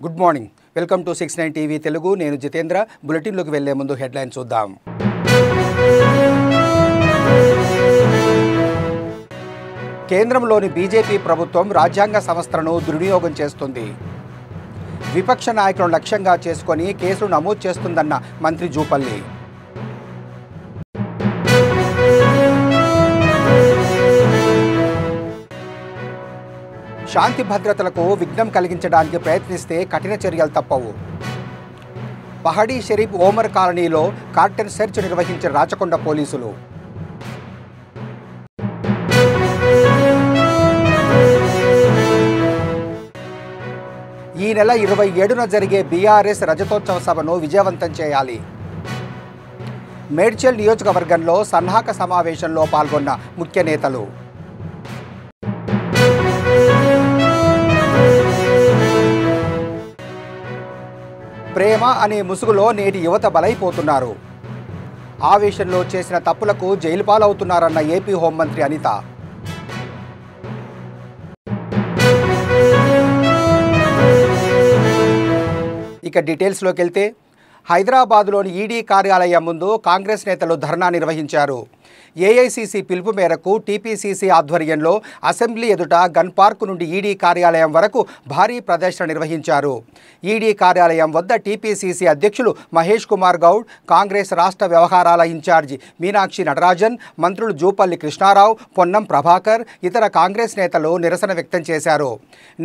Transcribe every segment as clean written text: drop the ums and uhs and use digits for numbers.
Good morning, welcome to 69 TV Telugu. నేను జితేంద్ర. బులెటిన్లోకి వెళ్లే ముందు హెడ్లైన్ చూద్దాం. కేంద్రంలోని బీజేపీ ప్రభుత్వం రాజ్యాంగ సంస్థలను దుర్వినియోగం చేస్తుంది. విపక్ష నాయకులను లక్ష్యంగా చేసుకొని కేసులు నమోదు చేస్తుందన్న మంత్రి జూపల్లి. శాంతి భద్రతలకు విఘ్నం కలిగించడానికి ప్రయత్నిస్తే కఠిన చర్యలు తప్పవు. పహడీ షరీఫ్ ఓమర్ కాలనీలో కార్టన్ సెర్చ్ నిర్వహించిన రాచకొండ పోలీసులు. ఈ నెల 27న జరిగే బీఆర్ఎస్ రజతోత్సవ సభను విజయవంతం చేయాలి. మేడ్చల్ నియోజకవర్గంలో సన్నాహక సమావేశంలో పాల్గొన్న ముఖ్య నేతలు. ప్రేమ అనే ముసుగులో నేటి యువత బలైపోతున్నారు. ఆవేశంలో చేసిన తప్పులకు జైలు పాలవుతున్నారన్న ఏపీ హోంమంత్రి అనిత. ఇక డీటెయిల్స్లోకి వెళ్తే, హైదరాబాద్లోని ఈడీ కార్యాలయం ముందు కాంగ్రెస్ నేతలు ధర్నా నిర్వహించారు. ఏఐసీసీ పిలుపు మేరకు టీపీసీసీ ఆధ్వర్యంలో అసెంబ్లీ ఎదుట గన్ పార్క్ నుండి ఈడీ కార్యాలయం వరకు భారీ ప్రదర్శన నిర్వహించారు. ఈడీ కార్యాలయం వద్ద టీపీసీసీ అధ్యక్షులు మహేష్ కుమార్ గౌడ్, కాంగ్రెస్ రాష్ట్ర వ్యవహారాల ఇన్ఛార్జి మీనాక్షి నటరాజన్, మంత్రులు జూపల్లి కృష్ణారావు, పొన్నం ప్రభాకర్, ఇతర కాంగ్రెస్ నేతలు నిరసన వ్యక్తం చేశారు.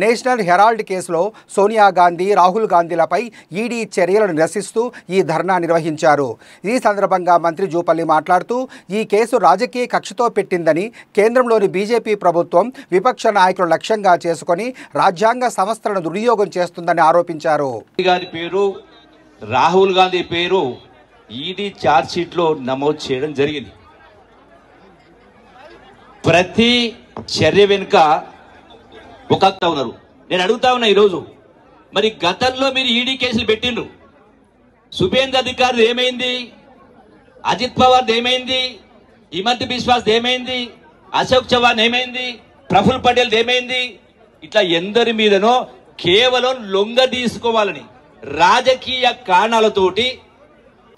నేషనల్ హెరాల్డ్ కేసులో సోనియా గాంధీ, రాహుల్ గాంధీలపై ఈడీ చర్యలను నిరసిస్తూ ఈ ధర్నా నిర్వహించారు. ఈ సందర్భంగా మంత్రి జూపల్లి మాట్లాడుతూ, ఈ కేసు రాజకీయ కక్షతో పెట్టిందని, కేంద్రంలోని బీజేపీ ప్రభుత్వం విపక్ష నాయకులను లక్ష్యంగా చేసుకుని రాజ్యాంగ సంస్థలను దుర్వినియోగం చేస్తుందని ఆరోపించారు. రాహుల్ గాంధీ పేరు ఈడీ ఛార్జ్ షీట్ లో నమోదు చేయడం జరిగింది. ప్రతి చర్య వెనుక ఒక ఉన్నారు. నేను అడుగుతా ఉన్నా ఈరోజు, మరి గతంలో మీరు ఈడీ కేసులు పెట్టిండ్రు. శుభేంద్ర అధికారి ఏమైంది? అజిత్ పవార్ ఏమైంది? హిమంత్ బిశ్వాస్ ఏమైంది? అశోక్ చవాన్ ఏమైంది? ప్రఫుల్ పటేల్ ఏమైంది? ఇట్లా ఎందరి మీదనో కేవలం లొంగ తీసుకోవాలని రాజకీయ కారణాలతోటి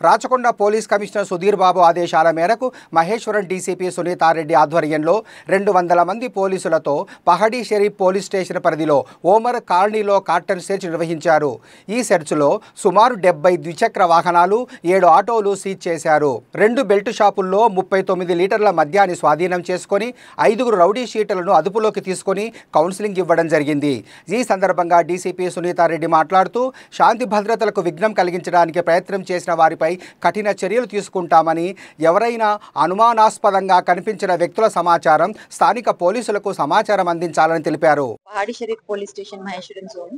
రాచకొండ పోలీస్ కమిషనర్ సుధీర్ బాబు ఆదేశాల మేరకు మహేశ్వరం డీసీపీ సునీతారెడ్డి ఆధ్వర్యంలో 200 మంది పోలీసులతో పహడీ షరీఫ్ పోలీస్ స్టేషన్ పరిధిలో ఓమర్ కాలనీలో కార్టన్ సెర్చ్ నిర్వహించారు. ఈ సెర్చ్లో సుమారు 70 ద్విచక్ర వాహనాలు, 7 ఆటోలు సీజ్ చేశారు. 2 బెల్ట్ షాపుల్లో 39 లీటర్ల మద్యాన్ని స్వాధీనం చేసుకుని 5 రౌడీ షీటర్లను అదుపులోకి తీసుకుని కౌన్సిలింగ్ ఇవ్వడం జరిగింది. ఈ సందర్భంగా డీసీపీ సునీతారెడ్డి మాట్లాడుతూ, శాంతి భద్రతలకు విఘ్నం కలిగించడానికి ప్రయత్నం చేసిన వారిపై కఠిన చర్యలు తీసుకుంటామని, ఎవరైనా అనుమానాస్పదంగా కనిపించిన వ్యక్తుల సమాచారం స్థానిక పోలీసులకు సమాచారం అందించాలని తెలిపారు. Pahadi Shareef police station Maheshwaram zone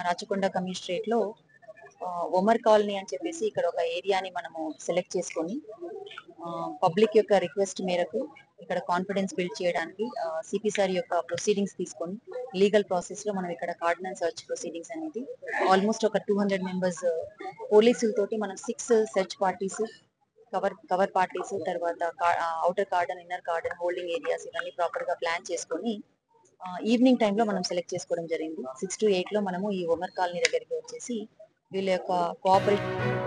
Rachakonda commissionerate లో ఒమర్ కాలనీ అని చెప్పేసి ఇక్కడ ఒక ఏరియాని మనము సెలెక్ట్ చేసుకొని పబ్లిక్ యొక్క రిక్వెస్ట్ మేరకు ఇక్కడ కాన్ఫిడెన్స్ బిల్డ్ చేయడానికి సిపి సార్ యొక్క ప్రొసీడింగ్స్ తీసుకొని లీగల్ ప్రాసెస్ లో మనం ఇక్కడ కార్డన్ సర్చ్ ప్రొసీడింగ్స్ అనేది ఆల్మోస్ట్ ఒక 200 మెంబర్స్ పోలీసులతోటి మనం 6 సెర్చ్ పార్టీస్, కవర్ పార్టీస్, తర్వాత outer cordon, inner cordon, holding areas ఇవన్నీ ప్రాపర్ గా ప్లాన్ చేసుకొని ఈవినింగ్ టైంలో మనం సెలెక్ట్ చేసుకోవడం జరిగింది. 6 to 8 లో మనము ఈ ఒమర్ కాలనీ దగ్గరికి వచ్చేసి వీళ్ళ యొక్క కోఆపరేషన్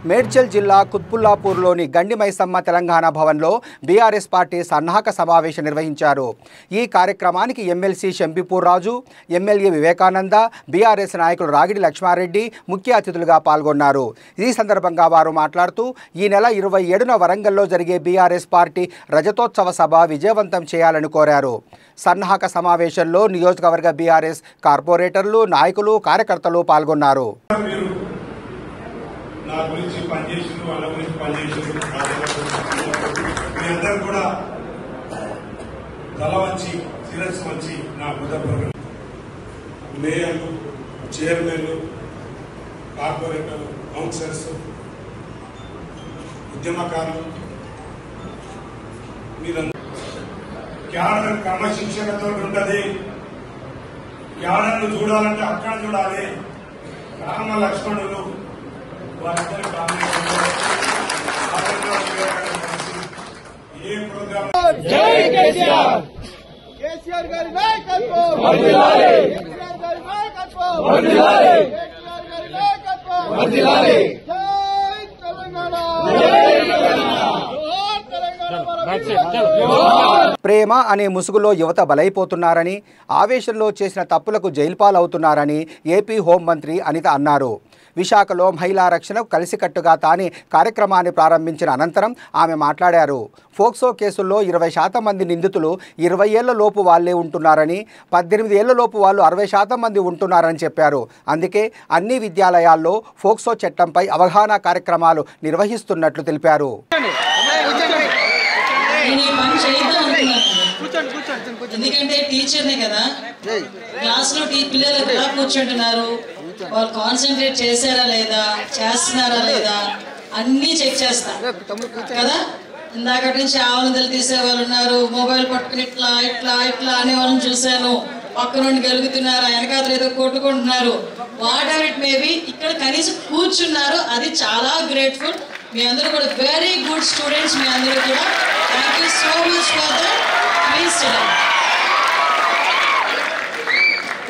మేడ్చల్ జిల్లా కుత్బుల్లాపూర్లోని గండి మైసమ్మ తెలంగాణ భవన్లో బీఆర్ఎస్ పార్టీ సన్నాహక సమావేశం నిర్వహించారు. ఈ కార్యక్రమానికి ఎమ్మెల్సీ షంబీపూర్ రాజు, ఎమ్మెల్యే వివేకానంద, బీఆర్ఎస్ నాయకులు రాగిడి లక్ష్మారెడ్డి ముఖ్య అతిథులుగా పాల్గొన్నారు. ఈ సందర్భంగా వారు మాట్లాడుతూ, ఈ నెల 27న వరంగల్లో జరిగే బీఆర్ఎస్ పార్టీ రజతోత్సవ సభ విజయవంతం చేయాలని కోరారు. సన్నాహక సమావేశంలో నియోజకవర్గ బీఆర్ఎస్ కార్పొరేటర్లు, నాయకులు, కార్యకర్తలు పాల్గొన్నారు. నా గురించి పనిచేసిన వాళ్ళ గురించి పనిచేసిన మీ అందరూ కూడా తల వంచి శిరస్సు వంచి నా బుద్ధపూర్వకం మేయర్లు, చైర్మన్లు, కార్పొరేటర్, కౌన్సిలర్స్, ఉద్యమకారులు మీరందరూ క్యాడర్ క్రమశిక్షణతో ఉంటుంది. క్యాడర్ను చూడాలంటే అక్కడ చూడాలి. రామ లక్ష్మణులు వారిద్దరి కాంబినేషన్లో ఏ ప్రోగ్రామ్ కేసీఆర్ గారి నాయకత్వం వర్ధిల్లాలి. కేసీఆర్ గారి నాయకత్వం వర్ధిల్లాలి. కేసీఆర్ గారి నాయకత్వం వర్ధిల్లాలి. జై తెలంగాణ. జై తెలంగాణ. జోహార్ తెలంగాణ. ప్రేమ అనే ముసుగులో యువత బలైపోతున్నారని, ఆవేశంలో చేసిన తప్పులకు జైలుపాలవుతున్నారని ఏపీ హోంమంత్రి అనిత అన్నారు. విశాఖలో మహిళా రక్షణకు కలిసికట్టుగా తానే కార్యక్రమాన్ని ప్రారంభించిన అనంతరం ఆమె మాట్లాడారు. ఫోక్సో కేసుల్లో 20% మంది నిందితులు 20 ఏళ్ల లోపు వాళ్లే ఉంటున్నారని, 18 ఏళ్ల లోపు వాళ్ళు 60% మంది ఉంటున్నారని చెప్పారు. అందుకే అన్ని విద్యాలయాల్లో ఫోక్సో చట్టంపై అవగాహన కార్యక్రమాలు నిర్వహిస్తున్నట్లు తెలిపారు. ఎందుకంటే టీచర్నే కదా, క్లాస్ లో పిల్లలు ఎలా కూర్చుంటున్నారు, వాళ్ళు కాన్సన్ట్రేట్ చేశారా లేదా, చేస్తున్నారా లేదా అన్ని చెక్ చేస్తా కదా. ఇందాకటి నుంచి ఆవలింతలు తీసే వాళ్ళు ఉన్నారు, మొబైల్ పట్టుకుని ఇట్లా ఇట్లా ఇట్లా అనే వాళ్ళని చూశాను. పక్క నుండి గెలుగుతున్నారు, వెనకాతలు ఏదో కొట్టుకుంటున్నారు. వాట్ ఎవర్ ఇట్ మేబీ, ఇక్కడ కనీసం కూర్చున్నారు, అది చాలా గ్రేట్ఫుల్. మీ అందరూ కూడా వెరీ గుడ్ స్టూడెంట్స్. మీ అందరూ కూడా thank you so much for that. Please student.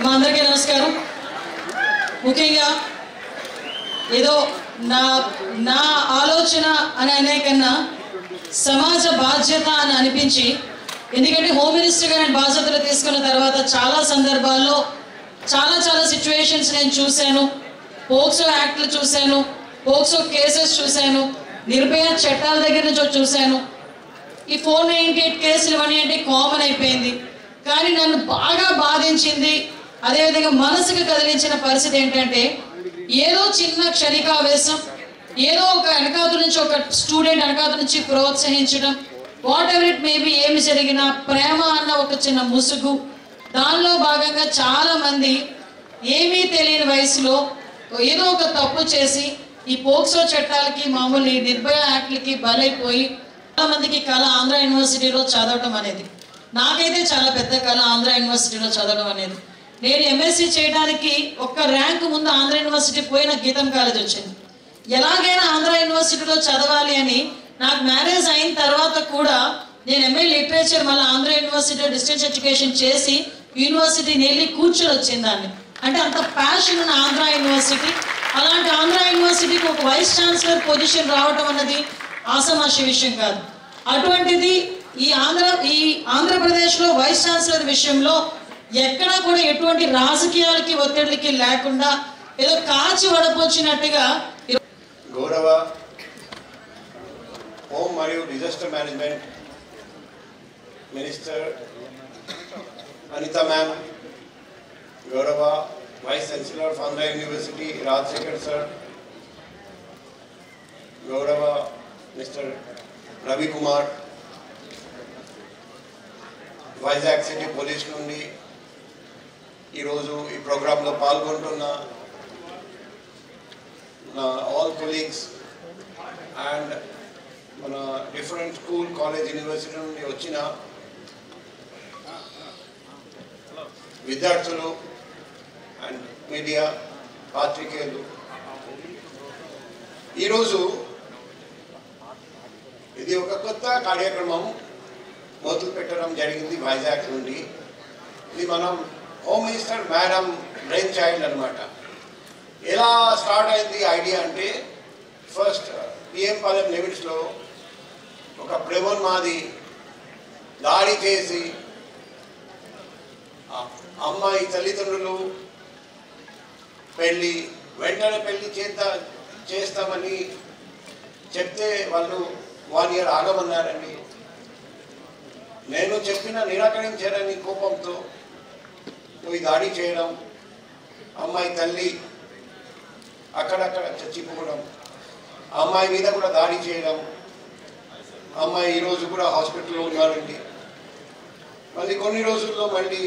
మా అందరికీ నమస్కారం. ముఖ్యంగా ఏదో నా ఆలోచన అని అనే కన్నా సమాజ బాధ్యత అని అనిపించి, ఎందుకంటే హోమ్ మినిస్టర్గా నేను బాధ్యతలు తీసుకున్న తర్వాత చాలా సందర్భాల్లో చాలా సిచ్యువేషన్స్ నేను చూశాను. పోక్సో యాక్ట్లు చూశాను, పోక్సో కేసెస్ చూశాను, నిర్భయ చట్టాల దగ్గర నుంచి చూశాను. ఈ 498 కేసులు ఇవన్నీ అంటే కామన్ అయిపోయింది. కానీ నన్ను బాగా బాధించింది, అదేవిధంగా మనసుకు కదిలించిన పరిస్థితి ఏంటంటే, ఏదో చిన్న క్షణికావేశం, ఏదో ఒక వెనకాతల నుంచి ఒక స్టూడెంట్ వెనకాతల నుంచి ప్రోత్సహించడం, వాట్ ఎవర్ ఇట్ మేబీ, ఏమి జరిగినా ప్రేమ అన్న ఒక చిన్న ముసుగు, దానిలో భాగంగా చాలా మంది ఏమీ తెలియని వయసులో ఏదో ఒక తప్పు చేసి ఈ పోక్సో చట్టాలకి, మామూలు నిర్భయ యాక్ట్లకి బలైపోయి చాలా మందికి కళ ఆంధ్ర యూనివర్సిటీలో చదవడం అనేది. నాకైతే చాలా పెద్ద కళ ఆంధ్ర యూనివర్సిటీలో చదవడం అనేది. నేను ఎంఎస్సీ చేయడానికి ఒక్క ర్యాంక్ ముందు ఆంధ్ర యూనివర్సిటీ పోయిన గీతం కాలేజ్ వచ్చింది. ఎలాగైనా ఆంధ్ర యూనివర్సిటీలో చదవాలి అని నాకు మ్యారేజ్ అయిన తర్వాత కూడా నేను ఎంఏ లిటరేచర్ మళ్ళీ ఆంధ్ర యూనివర్సిటీలో డిస్టెన్స్ ఎడ్యుకేషన్ చేసి యూనివర్సిటీని వెళ్ళి కూర్చొని వచ్చింది దాన్ని. అంటే అంత ప్యాషన్ ఉన్న ఆంధ్ర యూనివర్సిటీ, అలాంటి ఆంధ్ర యూనివర్సిటీకి ఒక వైస్ ఛాన్సలర్ పొజిషన్ రావడం అన్నది ఆసమాషి విషయం కాదు. అటువంటిది ఈ ఆంధ్రప్రదేశ్లో వైస్ ఛాన్సలర్ విషయంలో ఎక్కడా కూడా ఎటువంటి రాజకీయాలకి ఒత్తిడికి లేకుండా ఏదో కాచి వడపోచ్చినట్టుగా గౌరవ హోమ్ మరియు disaster management minister Anitha ma'am, గౌరవ vice chancellor of Andhra university Rajasekhar sir, గౌరవ mister Ravikumar, Vizag city police నుండి ఈరోజు ఈ ప్రోగ్రాంలో పాల్గొంటున్న నా ఆల్ కొలీగ్స్ అండ్ మన డిఫరెంట్ స్కూల్, కాలేజ్, యూనివర్సిటీ నుండి వచ్చిన విద్యార్థులు అండ్ మీడియా పాత్రికేయులు, ఈరోజు ఇది ఒక కొత్త కార్యక్రమం మొదలు పెట్టడం జరిగింది వైజాగ్ నుండి. ఇది మనం home minister madam brain child అనమాట. ఎలా స్టార్ట్ అయింది ఐడియా అంటే, ఫస్ట్ పిఎం పాలెం లిమిట్స్లో ఒక ప్రేమోన్మాది దాడి చేసి అమ్మాయి తల్లిదండ్రులు వెంటనే పెళ్లి చేస్తామని చెప్తే వాళ్ళు 1 year ఆగమన్నారండి. నేను చెప్పిన నిరాకరించారని కోపంతో పోయి దాడి చేయడం, అమ్మాయి తల్లి అక్కడక్కడ చచ్చిపోవడం, అమ్మాయి మీద కూడా దాడి చేయడం, అమ్మాయి ఈరోజు కూడా హాస్పిటల్లో ఉన్నారండి. మళ్ళీ కొన్ని రోజుల్లో మళ్ళీ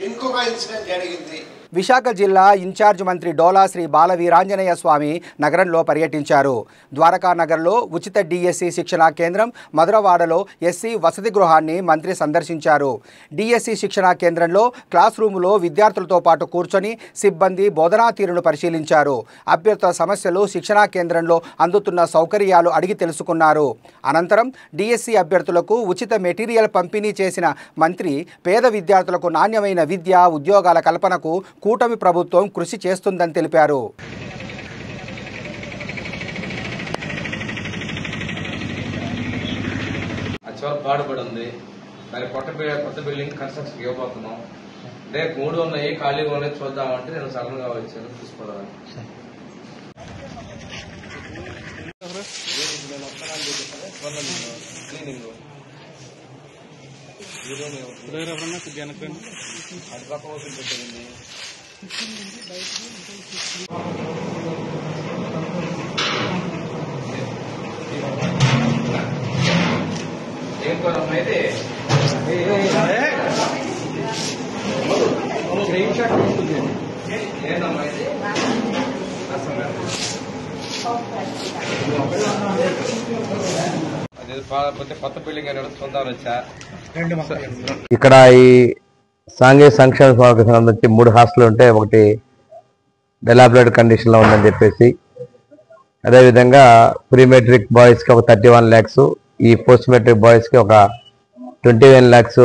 ఇంకొక ఇన్సిడెంట్ జరిగింది. విశాఖ జిల్లా ఇన్ఛార్జ్ మంత్రి డోలా శ్రీ బాల వీరాంజనేయ స్వామి నగరంలో పర్యటించారు. ద్వారకా నగర్లో ఉచిత డిఎస్సి శిక్షణా కేంద్రం, మధురవాడలో ఎస్సీ వసతి గృహాన్ని మంత్రి సందర్శించారు. డిఎస్సి శిక్షణా కేంద్రంలో క్లాస్ రూములో విద్యార్థులతో పాటు కూర్చొని సిబ్బంది బోధనా తీరును పరిశీలించారు. అభ్యర్థుల సమస్యలు, శిక్షణా కేంద్రంలో అందుతున్న సౌకర్యాలు అడిగి తెలుసుకున్నారు. అనంతరం డిఎస్సి అభ్యర్థులకు ఉచిత మెటీరియల్ పంపిణీ చేసిన మంత్రి పేద విద్యార్థులకు నాణ్యమైన విద్య, ఉద్యోగాల కల్పనకు కూటమి ప్రభుత్వం కృషి చేస్తుందని తెలిపారు. పాడుబడి ఉంది. దాని కొత్త బిల్డింగ్ కన్స్ట్రక్షన్ ఇవ్వబోతున్నాం. రేపు 3 ఉన్నాయి, ఖాళీగా ఉన్నాయి, చూద్దామంటే నేను సడన్ గా వచ్చాను చూసుకోవడానికి. క్లీనింగ్ అటుపక్క ఓపెన్ పెట్టింది. ఏం కొనమ్మా అయితే ఏంటమ్మా అయితే అది కొత్త బిల్డింగ్ అనేది చూద్దామని వచ్చా. ఇక్కడ ఈ సాంఘిక సంక్షేమ సంస్థకు సంబంధించి 3 హాస్టల్ ఉంటే ఒకటి డెలాబరేట్ కండిషన్ లో ఉందని చెప్పేసి, అదేవిధంగా ప్రీ మెట్రిక్ బాయ్స్ కి ఒక 31 lakhs, ఈ పోస్ట్ మెట్రిక్ బాయ్స్ కి ఒక 21 lakhs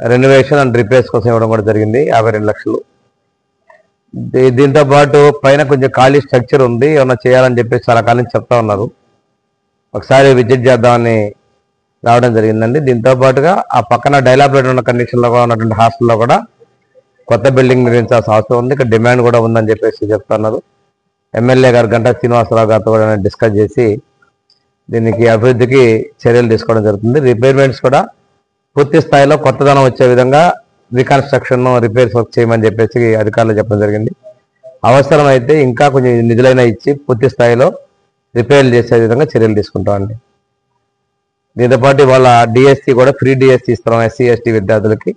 రెనోవేషన్ అండ్ రిపేర్స్ కోసం ఇవ్వడం కూడా జరిగింది, 52 లక్షలు. దీంతో పాటు పైన కొంచెం ఖాళీ స్ట్రక్చర్ ఉంది, ఏమన్నా చేయాలని చెప్పేసి చాలా కాలం నుంచి చెప్తా ఉన్నారు. ఒకసారి విజిట్ చేద్దామని రావడం జరిగిందండి. దీంతో పాటుగా ఆ పక్కన డైలాబరేట్ ఉన్న కండిషన్లో ఉన్నటువంటి హాస్టల్లో కూడా కొత్త బిల్డింగ్ నిర్మించాల్సిన అవసరం ఉంది. ఇక్కడ డిమాండ్ కూడా ఉందని చెప్పేసి చెప్తున్నారు. ఎమ్మెల్యే గారు గంటా శ్రీనివాసరావు గారితో కూడా డిస్కస్ చేసి దీనికి అభివృద్ధికి చర్యలు తీసుకోవడం జరుగుతుంది. రిపేర్మెంట్స్ కూడా పూర్తి స్థాయిలో కొత్తదనం వచ్చే విధంగా రీకన్స్ట్రక్షన్, రిపేర్స్ వర్క్ చేయమని చెప్పేసి అధికారులు చెప్పడం జరిగింది. అవసరమైతే ఇంకా కొంచెం నిధులైనా ఇచ్చి పూర్తి స్థాయిలో రిపేర్లు చేసే విధంగా చర్యలు తీసుకుంటామండి. దీంతో పాటు ఇవాళ డిఎస్సి కూడా ఫ్రీ డిఎస్సి ఇస్తున్నాం ఎస్సీ ఎస్టీ విద్యార్థులకి.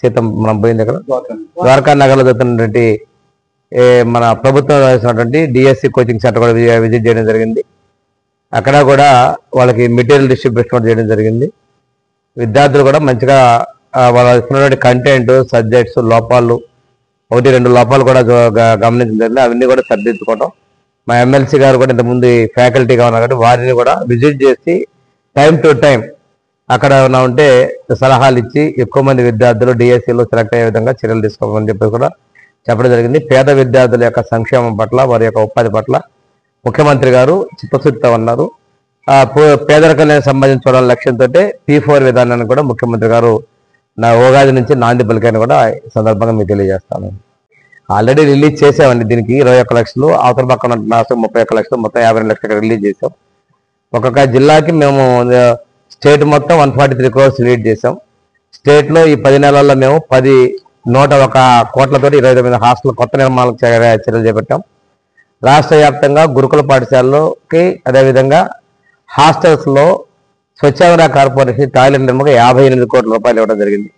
సీతం మనం పోయింది అక్కడ ద్వారకా నగర్లో జరుగుతున్నటువంటి మన ప్రభుత్వం వేసినటువంటి డిఎస్సి కోచింగ్ సెంటర్ కూడా విజిట్ చేయడం జరిగింది. అక్కడ కూడా వాళ్ళకి మెటీరియల్ డిస్ట్రిబ్యూషన్ చేయడం జరిగింది. విద్యార్థులు కూడా మంచిగా వాళ్ళ ఇస్తున్నటువంటి కంటెంట్, సబ్జెక్ట్స్ లోపాలు 1-2 లోపాలు కూడా గమనించడం జరిగింది. అవన్నీ కూడా సరిదిద్దుకోవడం. మా ఎమ్మెల్సీ గారు కూడా ఇంతకుముందు ఫ్యాకల్టీగా ఉన్నారు కాబట్టి వారిని కూడా విజిట్ చేసి టైం టు టైం అక్కడ ఉంటే సలహాలు ఇచ్చి ఎక్కువ మంది విద్యార్థులు డిఎస్సిలో సెలెక్ట్ అయ్యే విధంగా చర్యలు తీసుకోమని చెప్పి కూడా చెప్పడం జరిగింది. పేద విద్యార్థుల యొక్క సంక్షేమం పట్ల, వారి యొక్క ఉపాధి పట్ల ముఖ్యమంత్రి గారు చిత్తశుద్ధితో ఉన్నారు. పేదరికానికి సంబంధించిన లక్ష్యంతో P4 విధానాన్ని కూడా ముఖ్యమంత్రి గారు ఉగాది నుంచి నాంది పలికాయని కూడా ఈ సందర్భంగా మీకు తెలియజేస్తాను. ఆల్రెడీ రిలీజ్ చేసామండి. దీనికి 21 లక్షలు, అవతల పక్కన 31 లక్షలు, మొత్తం 52 లక్షలు రిలీజ్ చేసాం. ఒక్కొక్క జిల్లాకి మేము స్టేట్ మొత్తం 143 crores రిలీజ్ చేసాం. స్టేట్లో ఈ 10 నెలల్లో మేము 101 కోట్లతో 29 హాస్టల్ కొత్త నిర్మాణాలకు చర్యలు చేపట్టాం. రాష్ట్ర వ్యాప్తంగా గురుకుల పాఠశాలలోకి, అదేవిధంగా హాస్టల్స్లో స్వచ్ఛంద కార్పొరేషన్ టాయిలెట్ నిర్మాణకు 58 కోట్ల రూపాయలు ఇవ్వడం జరిగింది.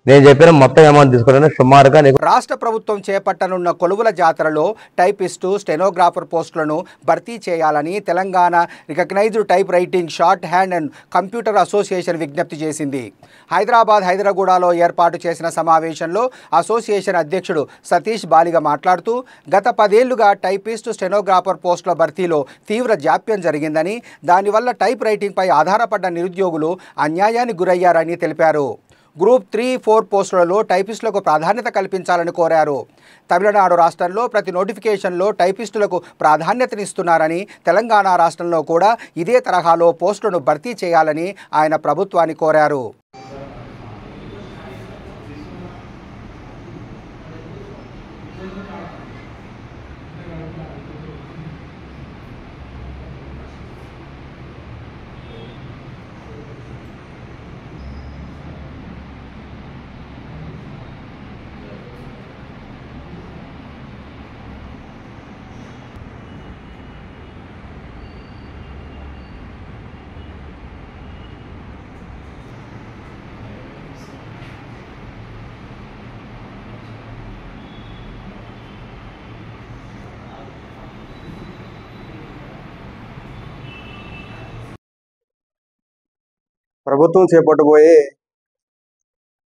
నేను చెప్పిన మొత్తం అమౌంట్ తీసుకున్నాను సుమారుగా. రాష్ట్ర ప్రభుత్వం చేపట్టనున్న కొలువుల జాతరలో టైపిస్టు, స్టెనోగ్రాఫర్ పోస్టులను భర్తీ చేయాలని Telangana recognised type writing, shorthand and computer association విజ్ఞప్తి చేసింది. హైదరాబాద్లో ఏర్పాటు చేసిన సమావేశంలో అసోసియేషన్ అధ్యక్షుడు సతీష్ బాలిగ మాట్లాడుతూ, గత 10 ఏళ్లుగా టైపిస్టు, స్టెనోగ్రాఫర్ పోస్టుల భర్తీలో తీవ్ర జాప్యం జరిగిందని, దానివల్ల టైప్ రైటింగ్పై ఆధారపడ్డ నిరుద్యోగులు అన్యాయానికి గురయ్యారని తెలిపారు. గ్రూప్ 3, 4 పోస్టులలో టైపిస్టులకు ప్రాధాన్యత కల్పించాలని కోరారు. తమిళనాడు రాష్ట్రంలో ప్రతి నోటిఫికేషన్లో టైపిస్టులకు ప్రాధాన్యతనిస్తున్నారని, తెలంగాణ రాష్ట్రంలో కూడా ఇదే తరహాలో పోస్టులను భర్తీ చేయాలని ఆయన ప్రభుత్వాన్ని కోరారు. ప్రభుత్వం చేపట్టబోయే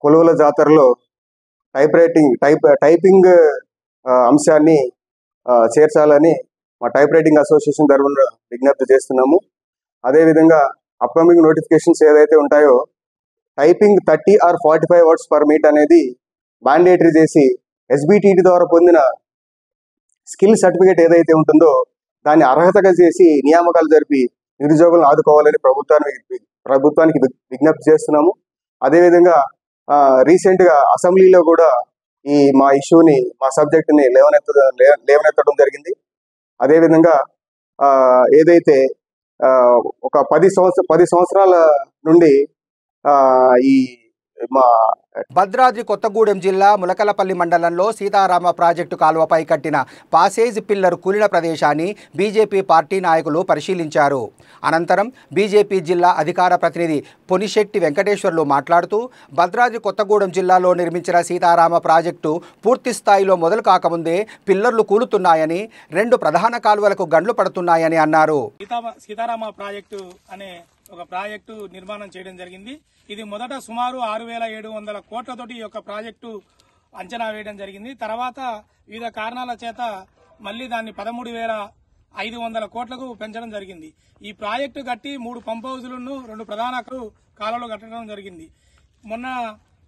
కొలువుల జాతరలో టైపింగ్ అంశాన్ని చేర్చాలని మా టైప్ రైటింగ్ అసోసియేషన్ తరఫున విజ్ఞప్తి చేస్తున్నాము. అదేవిధంగా అప్కమింగ్ నోటిఫికేషన్స్ ఏదైతే ఉంటాయో typing 30 or 45 words per minute అనేది మ్యాండేటరీ చేసి ఎస్బిటిటి ద్వారా పొందిన స్కిల్ సర్టిఫికేట్ ఏదైతే ఉంటుందో దాన్ని అర్హతగా చేసి నియామకాలు జరిపి నిరుద్యోగులను ఆదుకోవాలని ప్రభుత్వానికి విజ్ఞప్తి చేస్తున్నాము. అదేవిధంగా రీసెంట్గా అసెంబ్లీలో కూడా మా ఇష్యూని మా సబ్జెక్టుని లేవనెత్తడం జరిగింది. అదేవిధంగా ఏదైతే ఒక 10 సంవత్సరాల నుండి ఈ మా భద్రాద్రి కొత్తగూడెం జిల్లా ములకలపల్లి మండలంలో సీతారామ ప్రాజెక్టు కాలువపై కట్టిన పాసేజ్ పిల్లర్ కూలిన ప్రదేశాన్ని బీజేపీ పార్టీ నాయకులు పరిశీలించారు. అనంతరం బీజేపీ జిల్లా అధికార ప్రతినిధి పొనిశెట్టి వెంకటేశ్వర్లు మాట్లాడుతూ భద్రాద్రి కొత్తగూడెం జిల్లాలో నిర్మించిన సీతారామ ప్రాజెక్టు పూర్తి స్థాయిలో మొదలు కాకముందే పిల్లర్లు కూలుతున్నాయని, 2 ప్రధాన కాలువలకు గండ్లు పడుతున్నాయని అన్నారు. సీతారామ ప్రాజెక్టు అనే ఒక ప్రాజెక్టు నిర్మాణం చేయడం జరిగింది. ఇది మొదట సుమారు 6,700 కోట్లతోటి ఈ యొక్క ప్రాజెక్టు అంచనా వేయడం జరిగింది. తర్వాత వివిధ కారణాల చేత మళ్లీ దాన్ని 13,500 కోట్లకు పెంచడం జరిగింది. ఈ ప్రాజెక్టు కట్టి 3 పంప్ హౌజులను 2 ప్రధాన కాలువలు కట్టడం జరిగింది. మొన్న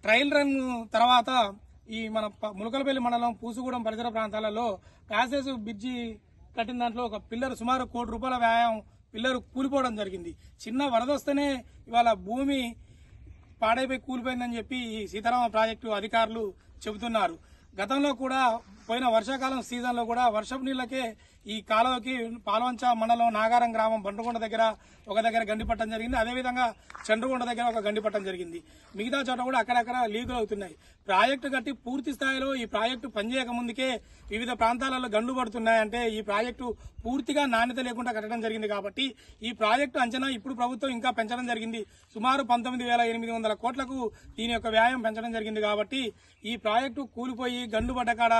ట్రయల్ రన్ తర్వాత ఈ మన ములకలపల్లి మండలం పూసుగూడెం పరిసర ప్రాంతాలలో ప్యాసేజ్ బ్రిడ్జి కట్టిన దాంట్లో ఒక పిల్లర్ సుమారు ₹1 కోటి వ్యయం పిల్లరు కూలిపోవడం జరిగింది. చిన్న వరద వస్తేనే ఇవాళ భూమి పాడైపోయి కూలిపోయిందని చెప్పి ఈ సీతారామ ప్రాజెక్టు అధికారులు చెబుతున్నారు. గతంలో కూడా పోయిన వర్షాకాలం సీజన్లో కూడా వర్షపు నీళ్లకే ఈ కాలువకి పాల్వంచ మండలం నాగారం గ్రామం బండ్రగొండ దగ్గర ఒక దగ్గర గండిపట్టడం జరిగింది. అదేవిధంగా చండ్రగొండ దగ్గర ఒక గండిపట్టడం జరిగింది. మిగతా చోట కూడా అక్కడక్కడ లీకులు అవుతున్నాయి. ప్రాజెక్టు కట్టి పూర్తి స్థాయిలో ఈ ప్రాజెక్టు పనిచేయక ముందుకే వివిధ ప్రాంతాలలో గండు పడుతున్నాయంటే ఈ ప్రాజెక్టు పూర్తిగా నాణ్యత లేకుండా కట్టడం జరిగింది. కాబట్టి ఈ ప్రాజెక్టు అంచనా ఇప్పుడు ప్రభుత్వం ఇంకా పెంచడం జరిగింది. సుమారు 19,800 కోట్లకు దీని యొక్క వ్యయం పెంచడం జరిగింది. కాబట్టి ఈ ప్రాజెక్టు కూలిపోయి గండు పడ్డ కాడ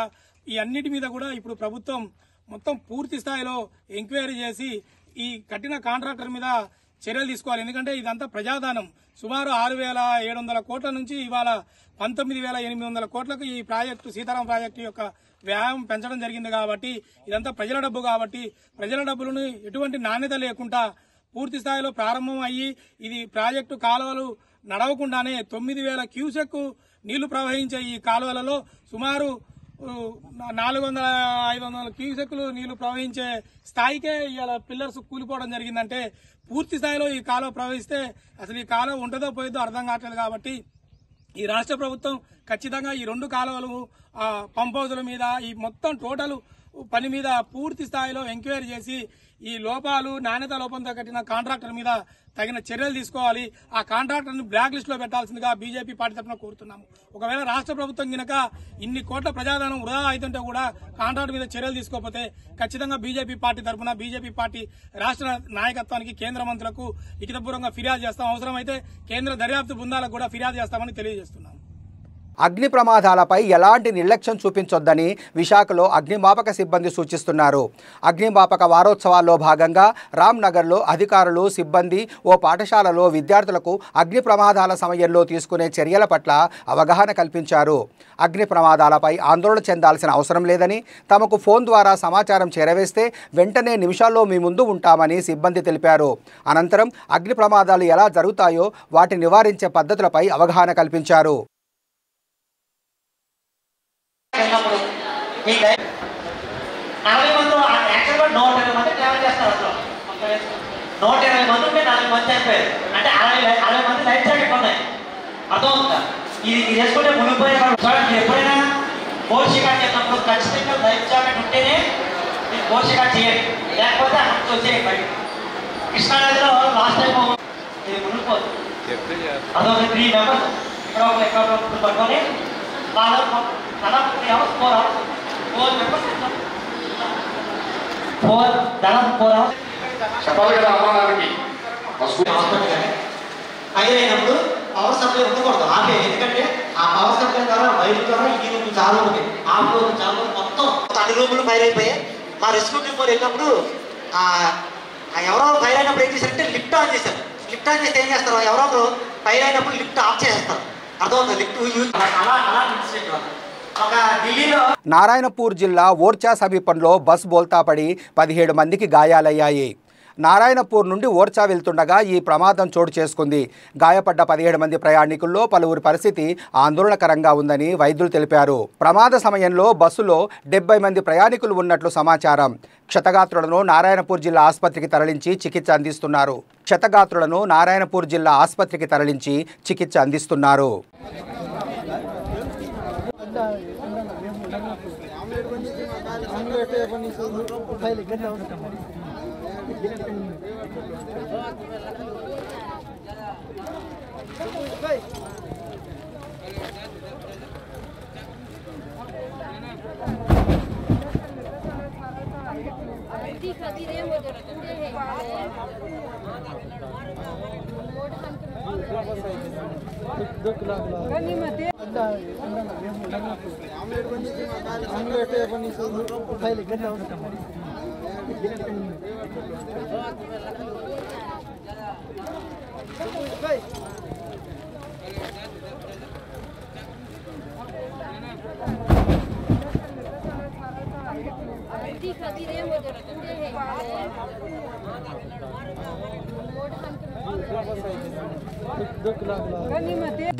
ఈ అన్నిటి మీద కూడా ఇప్పుడు ప్రభుత్వం మొత్తం పూర్తి స్థాయిలో ఎంక్వైరీ చేసి ఈ కట్టిన కాంట్రాక్టర్ మీద చర్యలు తీసుకోవాలి. ఎందుకంటే ఇదంతా ప్రజాదానం. సుమారు 6,700 కోట్ల నుంచి ఇవాళ 19,800 కోట్లకు ఈ ప్రాజెక్టు సీతారాం ప్రాజెక్టు యొక్క వ్యయం పెంచడం జరిగింది. కాబట్టి ఇదంతా ప్రజల డబ్బు. కాబట్టి ప్రజల డబ్బులను ఎటువంటి నాణ్యత లేకుండా పూర్తి స్థాయిలో ప్రారంభం అయ్యి ఇది ప్రాజెక్టు కాలువలు నడవకుండానే 9,000 క్యూసెక్ నీళ్లు ప్రవహించే ఈ కాలువలలో సుమారు 400-500 క్యూసెక్లు నీళ్లు ప్రవహించే స్థాయికే ఇవాళ పిల్లర్స్ కూలిపోవడం జరిగిందంటే పూర్తి స్థాయిలో ఈ కాలువ ప్రవహిస్తే అసలు ఈ కాలువ ఉంటుందో పోయిద్దో అర్థం కావట్లేదు. కాబట్టి ఈ రాష్ట్ర ప్రభుత్వం ఖచ్చితంగా ఈ 2 కాలువలు పంప్ హౌజుల మీద ఈ మొత్తం టోటల్ పని మీద పూర్తి స్థాయిలో ఎంక్వైరీ చేసి ఈ లోపాలు నాణ్యత లోపంతో కట్టిన కాంట్రాక్టర్ మీద తగిన చర్యలు తీసుకోవాలి. ఆ కాంట్రాక్టర్ను బ్లాక్ లిస్ట్ లో పెట్టాల్సిందిగా బీజేపీ పార్టీ తరఫున కోరుతున్నాము. ఒకవేళ రాష్ట్ర ప్రభుత్వం గినక ఇన్ని కోట్ల ప్రజాధనం వృధా అవుతుంటే కూడా కాంట్రాక్టర్ మీద చర్యలు తీసుకోకపోతే ఖచ్చితంగా బీజేపీ పార్టీ తరఫున బీజేపీ పార్టీ రాష్ట్ర నాయకత్వానికి కేంద్ర మంత్రులకు లిఖితపూర్వకంగా ఫిర్యాదు చేస్తాం. అవసరమైతే కేంద్ర దర్యాప్తు బృందాలకు కూడా ఫిర్యాదు చేస్తామని తెలియజేస్తున్నాం. అగ్ని ప్రమాదాలపై ఎలాంటి నిర్లక్ష్యం చూపించొద్దని విశాఖలో అగ్నిమాపక సిబ్బంది సూచిస్తున్నారు. అగ్నిమాపక వారోత్సవాల్లో భాగంగా రామ్నగర్లో అధికారులు, సిబ్బంది ఓ పాఠశాలలో విద్యార్థులకు అగ్ని ప్రమాదాల సమయంలో తీసుకునే చర్యల పట్ల అవగాహన కల్పించారు. అగ్ని ప్రమాదాలపై ఆందోళన చెందాల్సిన అవసరం లేదని, తమకు ఫోన్ ద్వారా సమాచారం చేరవేస్తే వెంటనే నిమిషాల్లో మీ ముందు ఉంటామని సిబ్బంది తెలిపారు. అనంతరం అగ్ని ప్రమాదాలు ఎలా జరుగుతాయో వాటిని నివారించే పద్ధతులపై అవగాహన కల్పించారు. 40 మంది యాక్చువల్గా 120 మంది ట్రావెల్ చేస్తారు. అసలు 120 మంది ఉంటే 40 మంది అయిపోయారు. అంటే 60 మంది లైఫ్ జాకెట్ ఉన్నాయి. అర్థమవుతుందా? ఇది చేసుకుంటే మునిగిపోయేవాడు. మీరు ఎప్పుడైనా బోర్ షికాట్ చేసినప్పుడు ఖచ్చితంగా లైఫ్ జాకెట్ ఉంటేనే మీరు బోర్ షికాట్ చేయండి, లేకపోతే అక్కడ వచ్చేయండి బయట. కృష్ణానదిలో లాస్ట్ టైం ఇది మునిగిపోతుంది. అదొక 3 మెంబర్స్ ఇక్కడ పట్టుకొని 4 hours 4 hours 4 మెంబర్స్ 4 hours చెప్పాలి కదా అమ్మానికి అయినప్పుడు పవర్ సప్లై ఉండకూడదు, ఆపే. ఎందుకంటే ఆ పవర్ సప్లై ద్వారా వైర్ ద్వారా ఈ రూమ్ చాలా ఉంది, ఆ రూమ్ చాలా మొత్తం అన్ని రూములు ఫైర్ అయిపోయాయి. మా రెస్క్యూ టీమ్ వాళ్ళు వెళ్ళినప్పుడు ఎవరో ఫైర్ అయినప్పుడు ఏం చేశారంటే లిఫ్ట్ ఆన్ చేశారు. లిఫ్ట్ ఆన్ చేస్తే ఏం చేస్తారు, ఎవరో ఒకరు ఫైర్ అయినప్పుడు లిఫ్ట్ ఆఫ్ చేసేస్తారు. అర్థమవుతుంది, లిఫ్ట్ యూజ్ అలా ఇన్సిడెంట్ వల్ల ఒక ఢిల్లీలో నారాయణపూర్ జిల్లా ఓర్చా సమీపంలో బస్ బోల్తాపడి 17 మందికి గాయాలయ్యాయి. నారాయణపూర్ నుండి ఓర్చా వెళ్తుండగా ఈ ప్రమాదం చోటు చేసుకుంది. గాయపడ్డ 17 మంది ప్రయాణికుల్లో పలువురి పరిస్థితి ఆందోళనకరంగా ఉందని వైద్యులు తెలిపారు. ప్రమాద సమయంలో బస్సులో 70 మంది ప్రయాణికులు ఉన్నట్లు సమాచారం. క్షతగాత్రులను నారాయణపూర్ జిల్లా ఆసుపత్రికి తరలించి చికిత్స అందిస్తున్నారు.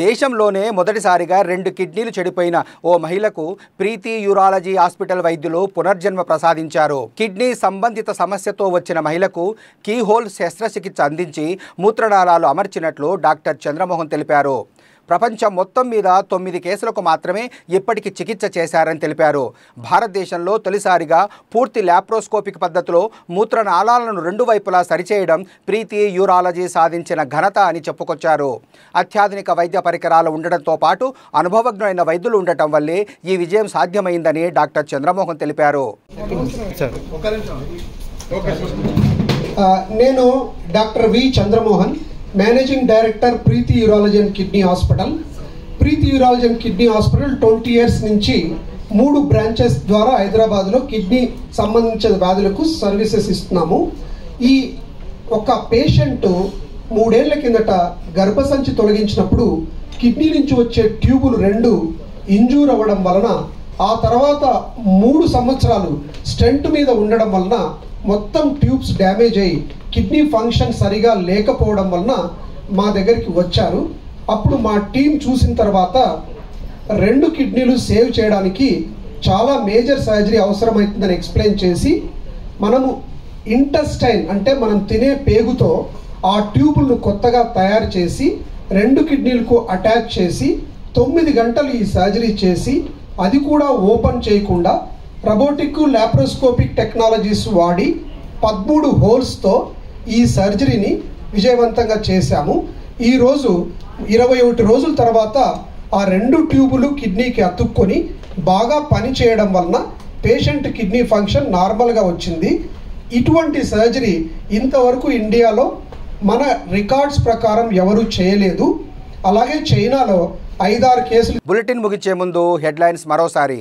దేశంలోనే మొదటిసారిగా 2 కిడ్నీలు చెడిపోయిన ఓ మహిళకు ప్రీతి యూరాలజీ హాస్పిటల్ వైద్యులు పునర్జన్మ ప్రసాదించారు. కిడ్నీ సంబంధిత సమస్యతో వచ్చిన మహిళకు కీహోల్ శస్త్రచికిత్స అందించి మూత్రనాళాలు అమర్చినట్లు డాక్టర్ చంద్రమోహన్ తెలిపారు. ప్రపంచం మొత్తం మీద 9 కేసులకు మాత్రమే ఇప్పటికి చికిత్స చేశారని తెలిపారు. భారతదేశంలో తొలిసారిగా పూర్తి ల్యాప్రోస్కోపిక్ పద్ధతిలో మూత్రనాళాలను 2 వైపులా సరిచేయడం ప్రీతి యూరాలజీ సాధించిన ఘనత అని చెప్పుకొచ్చారు. అత్యాధునిక వైద్య పరికరాలు ఉండడంతో పాటు అనుభవజ్ఞులైన వైద్యులు ఉండటం వల్లే ఈ విజయం సాధ్యమైందని డాక్టర్ చంద్రమోహన్ తెలిపారు. నేను doctor V Chandramohan, managing director Preethi urology and kidney hospital. Preethi urology and kidney hospital 20 years నుంచి 3 బ్రాంచెస్ ద్వారా హైదరాబాద్లో కిడ్నీ సంబంధించిన వ్యాధులకు సర్వీసెస్ ఇస్తున్నాము. ఈ ఒక పేషెంట్ 3 ఏళ్ల కిందట గర్భసంచి తొలగించినప్పుడు కిడ్నీ నుంచి వచ్చే ట్యూబులు 2 ఇంజూర్ అవ్వడం వలన, ఆ తర్వాత 3 సంవత్సరాలు స్టెంట్ మీద ఉండడం వలన మొత్తం ట్యూబ్స్ డ్యామేజ్ అయ్యి కిడ్నీ ఫంక్షన్ సరిగా లేకపోవడం వలన మా దగ్గరికి వచ్చారు. అప్పుడు మా టీం చూసిన తర్వాత 2 కిడ్నీలు సేవ్ చేయడానికి చాలా మేజర్ సర్జరీ అవసరమవుతుందని ఎక్స్ప్లెయిన్ చేసి, మనము ఇంటెస్టైన్ అంటే మనం తినే పేగుతో ఆ ట్యూబులను కొత్తగా తయారు చేసి 2 కిడ్నీలకు అటాచ్ చేసి 9 గంటలు ఈ సర్జరీ చేసి, అది కూడా ఓపెన్ చేయకుండా రోబోటిక్ లాప్రోస్కోపిక్ టెక్నాలజీస్ వాడి 13 హోల్స్తో ఈ సర్జరీని విజయవంతంగా చేశాము. ఈరోజు 21 రోజుల తర్వాత ఆ 2 ట్యూబులు కిడ్నీకి అతుక్కొని బాగా పనిచేయడం వలన పేషెంట్ కిడ్నీ ఫంక్షన్ నార్మల్గా వచ్చింది. ఇటువంటి సర్జరీ ఇంతవరకు ఇండియాలో మన రికార్డ్స్ ప్రకారం ఎవరు చేయలేదు. అలాగే చైనాలో 5-6 కేసులు. బులెటిన్ ముగించే ముందు హెడ్లైన్స్ మరోసారి.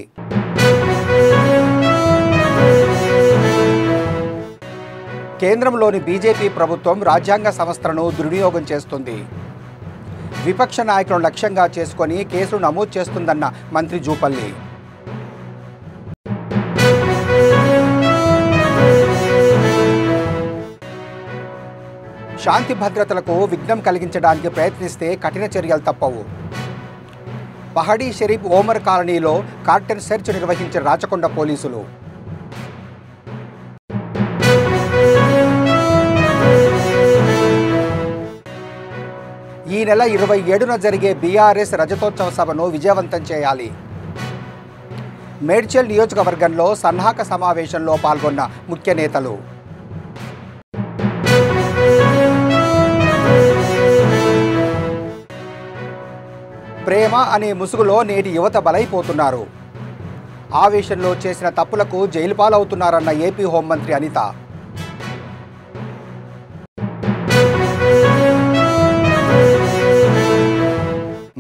కేంద్రంలోని బీజేపీ ప్రభుత్వం రాజ్యాంగ సంస్థలను దుర్వినియోగం చేస్తుంది. విపక్ష నాయకులను లక్ష్యంగా చేసుకొని కేసులు నమోదు చేస్తుందన్న మంత్రి జూపల్లి. శాంతి భద్రతలకు విఘ్నం కలిగించడానికి ప్రయత్నిస్తే కఠిన చర్యలు తప్పవు. పహడీ షరీఫ్ ఓమర్ కాలనీలో కార్టెన్ సెర్చ్ నిర్వహించిన రాచకొండ పోలీసులు. ఈ నెల 27న జరిగే బీఆర్ఎస్ రజతోత్సవ సభను విజయవంతం చేయాలి. మేడ్చల్ నియోజకవర్గంలో సన్నాహక సమావేశంలో పాల్గొన్న ముఖ్య నేతలు. ప్రేమ అనే ముసుగులో నేటి యువత బలైపోతున్నారు. ఆవేశంలో చేసిన తప్పులకు జైలు పాలవుతున్నారన్న ఏపీ హోంమంత్రి అనిత.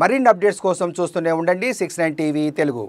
మరిన్ని అప్డేట్స్ కోసం చూస్తూనే ఉండండి 69 టీవీ తెలుగు.